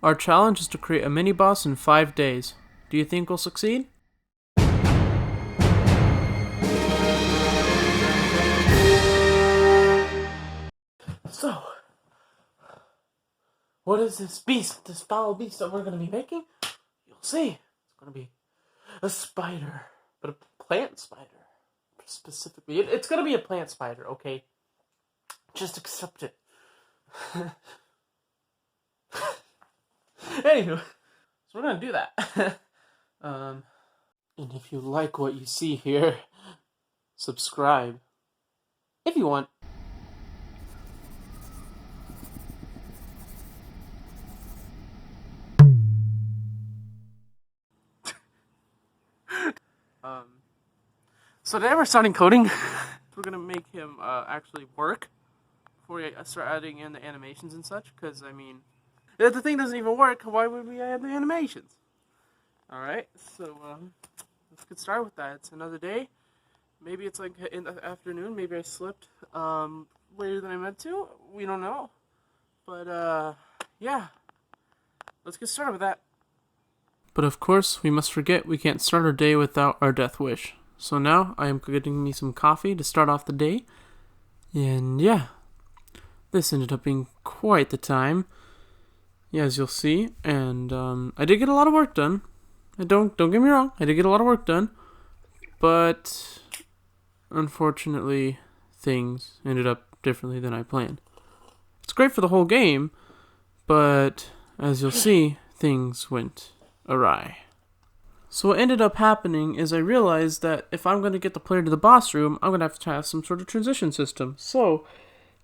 Our challenge is to create a mini-boss in 5 days. Do you think we'll succeed? So, what is this beast, this foul beast that we're going to be making? You'll see. It's going to be a spider, but a plant spider. Specifically, it's going to be a plant spider, okay? Just accept it. Anywho, so we're going to do that. And if you like what you see here, subscribe. If you want. So today we're starting coding. We're gonna make him actually work before we start adding in the animations and such. Because I mean, if the thing doesn't even work, why would we add the animations? All right, so let's get started with that. It's another day. Maybe it's like in the afternoon. Maybe I slipped later than I meant to. We don't know. But yeah, let's get started with that. But of course, we must forget we can't start our day without our death wish. So now I am getting me some coffee to start off the day. And yeah, this ended up being quite the time, yeah, as you'll see. And I did get a lot of work done. Don't get me wrong, I did get a lot of work done. But unfortunately, things ended up differently than I planned. It's great for the whole game, but as you'll see, things went awry. So what ended up happening is I realized that if I'm going to get the player to the boss room, I'm going to have some sort of transition system. So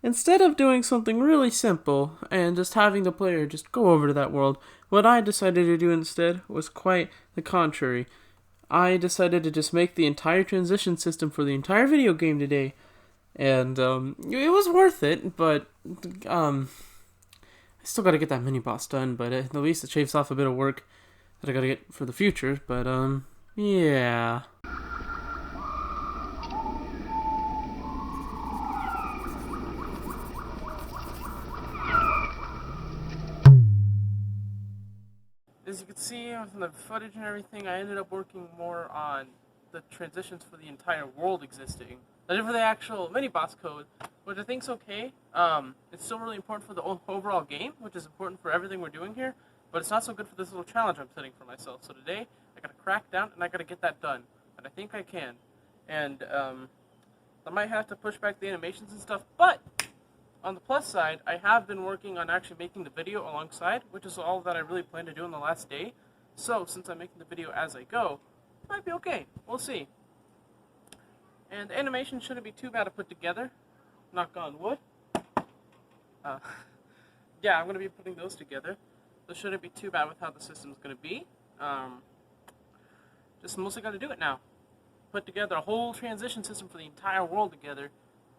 instead of doing something really simple and just having the player just go over to that world, what I decided to do instead was quite the contrary. I decided to just make the entire transition system for the entire video game today. And it was worth it, but I still got to get that mini boss done, but at least it shaves off a bit of work that I gotta get for the future, but yeah. As you can see from the footage and everything, I ended up working more on the transitions for the entire world existing than for the actual mini-boss code, which I think's okay. It's still really important for the overall game, which is important for everything we're doing here, but it's not so good for this little challenge I'm setting for myself. So today, I gotta crack down and I gotta get that done. And I think I can. And I might have to push back the animations and stuff, but on the plus side, I have been working on actually making the video alongside, which is all that I really plan to do in the last day. So since I'm making the video as I go, it might be okay. We'll see. And the animation shouldn't be too bad to put together. Knock on wood. Yeah, I'm gonna be putting those together. So shouldn't be too bad with how the system's going to be. Just mostly got to do it now. Put together a whole transition system for the entire world together.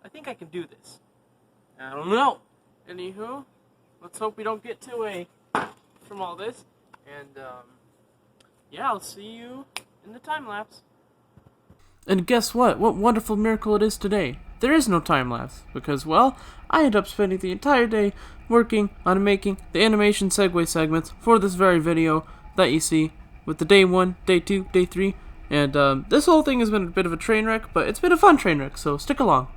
I think I can do this. I don't know. Anywho, let's hope we don't get too away from all this. And yeah, I'll see you in the time lapse. And guess what? What wonderful miracle it is today. There is no time lapse because, well, I ended up spending the entire day working on making the animation segue segments for this very video that you see with the day 1, day 2, day 3, and this whole thing has been a bit of a train wreck, but it's been a fun train wreck, so stick along.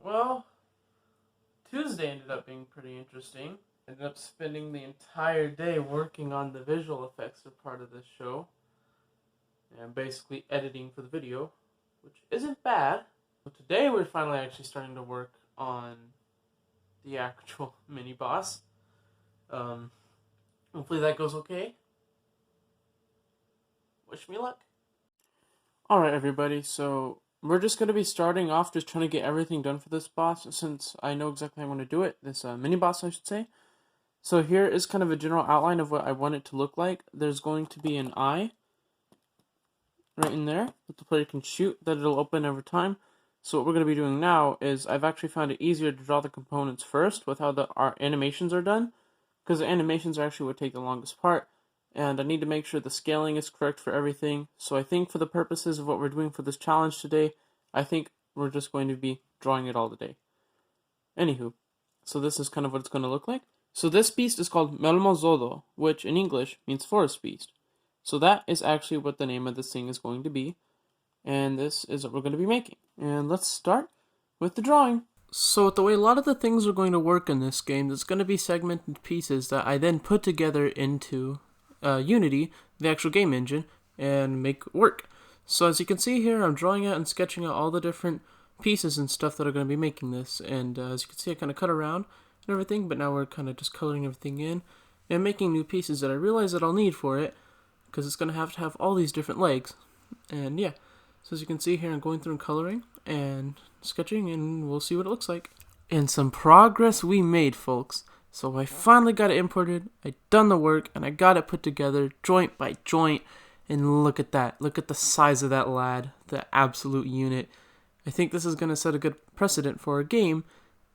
Well, Tuesday ended up being pretty interesting. Ended up spending the entire day working on the visual effects of part of this show. And basically editing for the video, which isn't bad. So today we're finally actually starting to work on the actual mini-boss. Hopefully that goes okay. Wish me luck. Alright everybody, so we're just going to be starting off just trying to get everything done for this boss, since I know exactly how I want to do it. This mini-boss, I should say. So here is kind of a general outline of what I want it to look like. There's going to be an eye right in there that the player can shoot, that it'll open over time. So what we're going to be doing now is I've actually found it easier to draw the components first with how our animations are done, because the animations are actually what take the longest part. and I need to make sure the scaling is correct for everything. So I think for the purposes of what we're doing for this challenge today, I think we're just going to be drawing it all today. Anywho, so this is kind of what it's going to look like. So this beast is called Melmozodo, which in English means forest beast. So that is actually what the name of this thing is going to be. And this is what we're going to be making. And let's start with the drawing. So the way a lot of the things are going to work in this game, there's going to be segmented pieces that I then put together into Unity, the actual game engine, and make work. So as you can see here, I'm drawing out and sketching out all the different pieces and stuff that are going to be making this. And as you can see, I kind of cut around and everything, but now we're kind of just coloring everything in and making new pieces that I realize that I'll need for it, because it's going to have all these different legs. And yeah, so as you can see here, I'm going through and coloring and sketching, and we'll see what it looks like. And some progress we made, folks. So I finally got it imported, I done the work, and I got it put together joint by joint. And look at that. Look at the size of that lad, the absolute unit. I think this is going to set a good precedent for our game,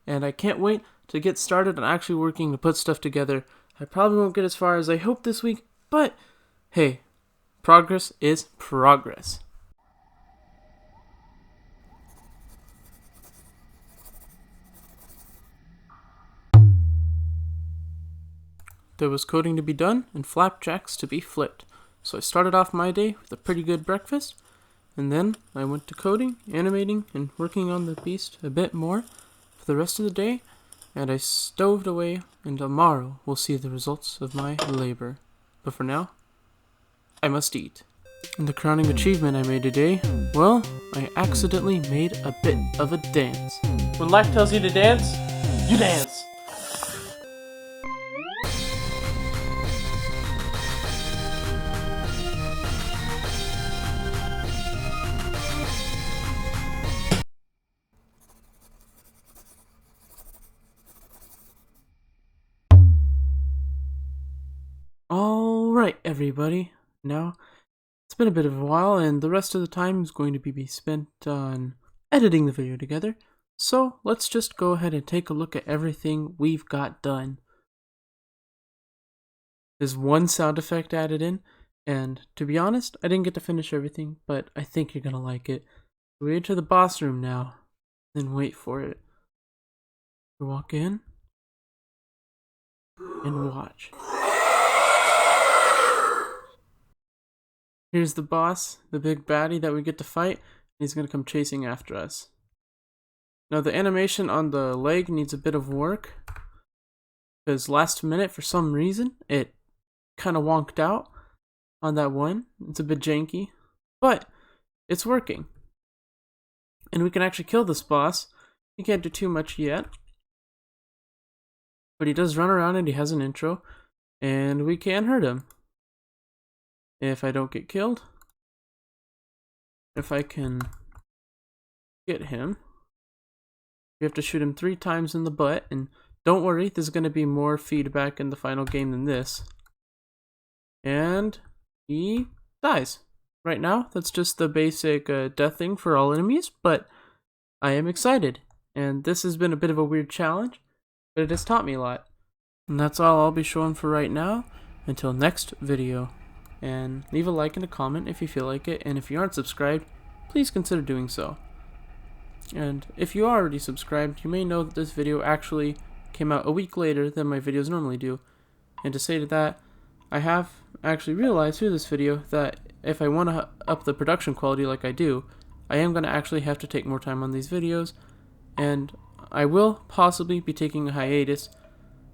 and I can't wait to get started on actually working to put stuff together. I probably won't get as far as I hope this week, but hey, progress is progress. There was coding to be done and flapjacks to be flipped. So I started off my day with a pretty good breakfast, and then I went to coding, animating, and working on the beast a bit more for the rest of the day, and I stoved away, and tomorrow we'll see the results of my labor. But for now, I must eat. And the crowning achievement I made today, well, I accidentally made a bit of a dance. When life tells you to dance, you dance! Alright, everybody. Now, it's been a bit of a while, and the rest of the time is going to be spent on editing the video together. So, let's just go ahead and take a look at everything we've got done. There's one sound effect added in, and to be honest, I didn't get to finish everything, but I think you're gonna like it. We enter the boss room now, then wait for it. We walk in, and watch. Here's the boss, the big baddie that we get to fight, and he's going to come chasing after us. Now the animation on the leg needs a bit of work, because last minute, for some reason, it kind of wonked out on that one. It's a bit janky, but it's working. And we can actually kill this boss. He can't do too much yet, but he does run around and he has an intro, and we can hurt him. If I don't get killed, if I can get him, we have to shoot him 3 times in the butt, and don't worry, there's going to be more feedback in the final game than this. And he dies. Right now, that's just the basic death thing for all enemies, but I am excited. And this has been a bit of a weird challenge, but it has taught me a lot. And that's all I'll be showing for right now. Until next video. And leave a like and a comment if you feel like it, and if you aren't subscribed, please consider doing so. And if you are already subscribed, you may know that this video actually came out a week later than my videos normally do. And to say to that, I have actually realized through this video that if I want to up the production quality like I do, I am going to actually have to take more time on these videos, and I will possibly be taking a hiatus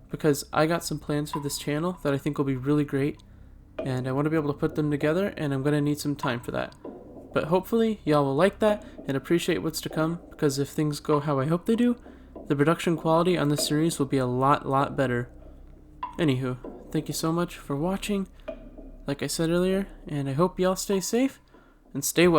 because I got some plans for this channel that I think will be really great. And I want to be able to put them together, and I'm going to need some time for that. But hopefully y'all will like that and appreciate what's to come, because if things go how I hope they do, the production quality on this series will be a lot better. Anywho, thank you so much for watching, like I said earlier, and I hope y'all stay safe and stay well.